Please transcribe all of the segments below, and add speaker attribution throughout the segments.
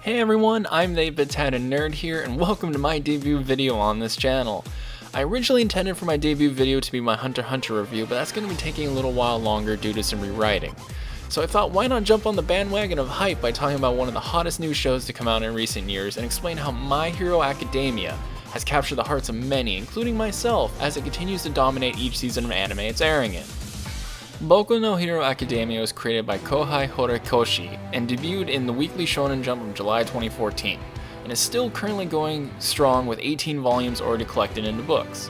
Speaker 1: Hey everyone, I'm the Nerd here, and welcome to my debut video on this channel. I originally intended for my debut video to be my Hunter x Hunter review, but that's going to be taking a little while longer due to some rewriting. So I thought, why not jump on the bandwagon of hype by talking about one of the hottest new shows to come out in recent years and explain how My Hero Academia has captured the hearts of many, including myself, as it continues to dominate each season of anime it's airing in. Boku no Hero Academia was created by Kohei Horikoshi and debuted in the Weekly Shonen Jump from July 2014, and is still currently going strong with 18 volumes already collected into books.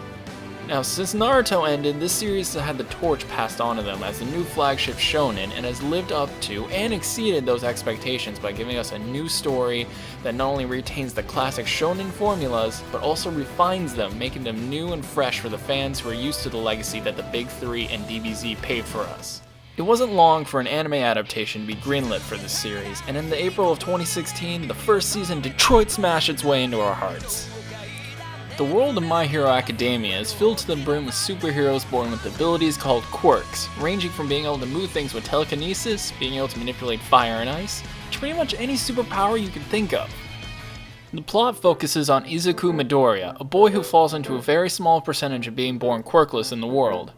Speaker 1: Now, since Naruto ended, this series has had the torch passed on to them as the new flagship shonen and has lived up to and exceeded those expectations by giving us a new story that not only retains the classic shonen formulas, but also refines them, making them new and fresh for the fans who are used to the legacy that the Big Three and DBZ paved for us. It wasn't long for an anime adaptation to be greenlit for this series, and in the April of 2016, the first season Detroit smashed its way into our hearts. The world of My Hero Academia is filled to the brim with superheroes born with abilities called quirks, ranging from being able to move things with telekinesis, being able to manipulate fire and ice, to pretty much any superpower you can think of. The plot focuses on Izuku Midoriya, a boy who falls into a very small percentage of being born quirkless in the world.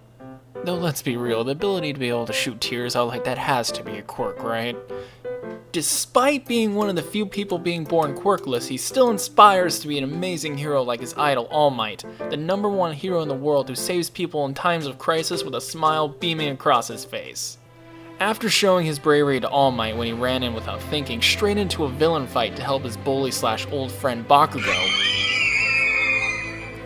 Speaker 1: Though let's be real, the ability to be able to shoot tears out like that has to be a quirk, right? Despite being one of the few people being born quirkless, he still inspires to be an amazing hero like his idol All Might, the #1 hero in the world who saves people in times of crisis with a smile beaming across his face. After showing his bravery to All Might when he ran in without thinking straight into a villain fight to help his bully/old friend Bakugo,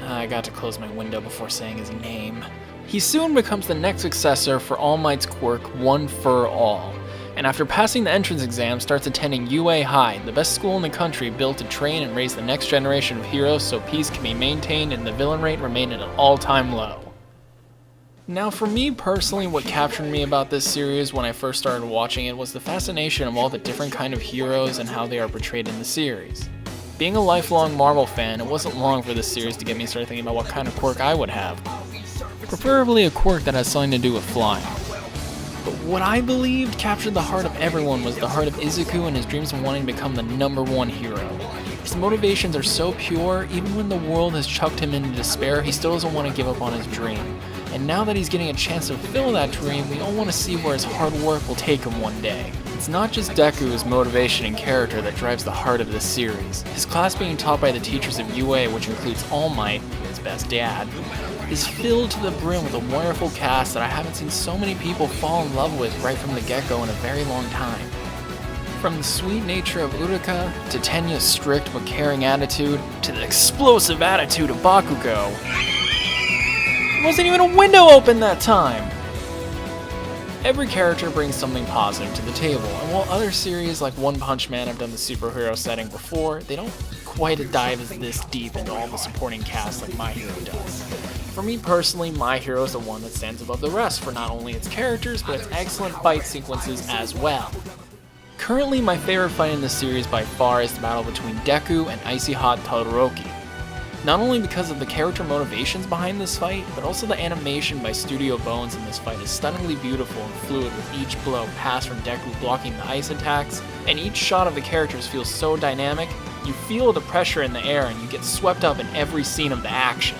Speaker 1: I got to close my window before saying his name. He soon becomes the next successor for All Might's quirk, One for All, and after passing the entrance exam starts attending UA High, the best school in the country built to train and raise the next generation of heroes so peace can be maintained and the villain rate remain at an all-time low. Now for me personally, what captured me about this series when I first started watching it was the fascination of all the different kind of heroes and how they are portrayed in the series. Being a lifelong Marvel fan, it wasn't long for this series to get me started thinking about what kind of quirk I would have. Preferably a quirk that has something to do with flying. But what I believed captured the heart of everyone was the heart of Izuku and his dreams of wanting to become the #1 hero. His motivations are so pure, even when the world has chucked him into despair, he still doesn't want to give up on his dream. And now that he's getting a chance to fulfill that dream, we all want to see where his hard work will take him one day. It's not just Deku's motivation and character that drives the heart of this series. His class being taught by the teachers of UA, which includes All Might, his best dad, is filled to the brim with a wonderful cast that I haven't seen so many people fall in love with right from the get-go in a very long time. From the sweet nature of Uruka, to Tenya's strict but caring attitude, to the explosive attitude of Bakugo. There wasn't even a window open that time! Every character brings something positive to the table, and while other series like One Punch Man have done the superhero setting before, they don't quite dive as this deep into all the supporting cast like My Hero does. For me personally, My Hero is the one that stands above the rest for not only its characters, but its excellent fight sequences as well. Currently, my favorite fight in this series by far is the battle between Deku and Icy Hot Todoroki. Not only because of the character motivations behind this fight, but also the animation by Studio Bones in this fight is stunningly beautiful and fluid, with each blow passed from Deku blocking the ice attacks, and each shot of the characters feels so dynamic, you feel the pressure in the air and you get swept up in every scene of the action.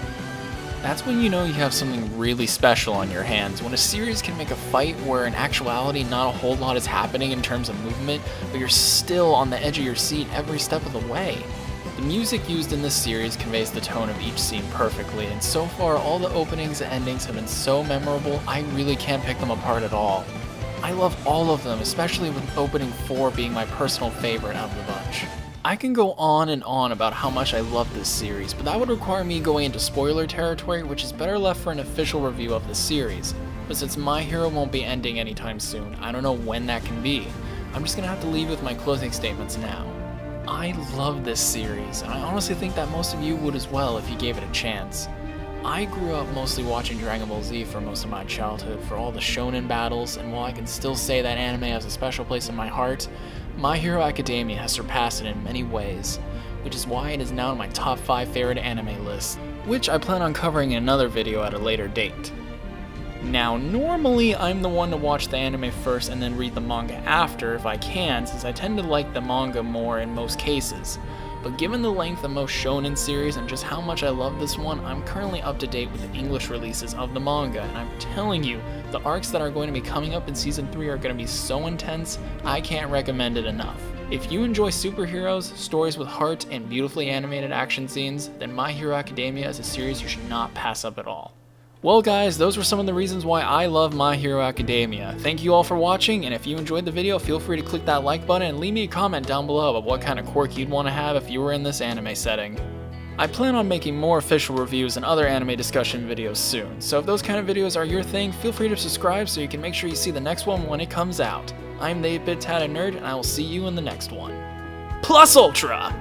Speaker 1: That's when you know you have something really special on your hands, when a series can make a fight where in actuality not a whole lot is happening in terms of movement, but you're still on the edge of your seat every step of the way. The music used in this series conveys the tone of each scene perfectly, and so far all the openings and endings have been so memorable, I really can't pick them apart at all. I love all of them, especially with opening 4 being my personal favorite out of the bunch. I can go on and on about how much I love this series, but that would require me going into spoiler territory, which is better left for an official review of the series. But since My Hero won't be ending anytime soon, I don't know when that can be. I'm just gonna have to leave with my closing statements now. I love this series, and I honestly think that most of you would as well if you gave it a chance. I grew up mostly watching Dragon Ball Z for most of my childhood for all the shonen battles, and while I can still say that anime has a special place in my heart, My Hero Academia has surpassed it in many ways, which is why it is now in my top 5 favorite anime list, which I plan on covering in another video at a later date. Now, normally I'm the one to watch the anime first and then read the manga after if I can, since I tend to like the manga more in most cases. But given the length of most shonen series and just how much I love this one, I'm currently up to date with the English releases of the manga, and I'm telling you, the arcs that are going to be coming up in Season 3 are going to be so intense, I can't recommend it enough. If you enjoy superheroes, stories with heart, and beautifully animated action scenes, then My Hero Academia is a series you should not pass up at all. Well guys, those were some of the reasons why I love My Hero Academia. Thank you all for watching, and if you enjoyed the video, feel free to click that like button and leave me a comment down below about what kind of quirk you'd want to have if you were in this anime setting. I plan on making more official reviews and other anime discussion videos soon, so if those kind of videos are your thing, feel free to subscribe so you can make sure you see the next one when it comes out. I'm the 8-Bit Tatted Nerd, and I will see you in the next one. Plus Ultra!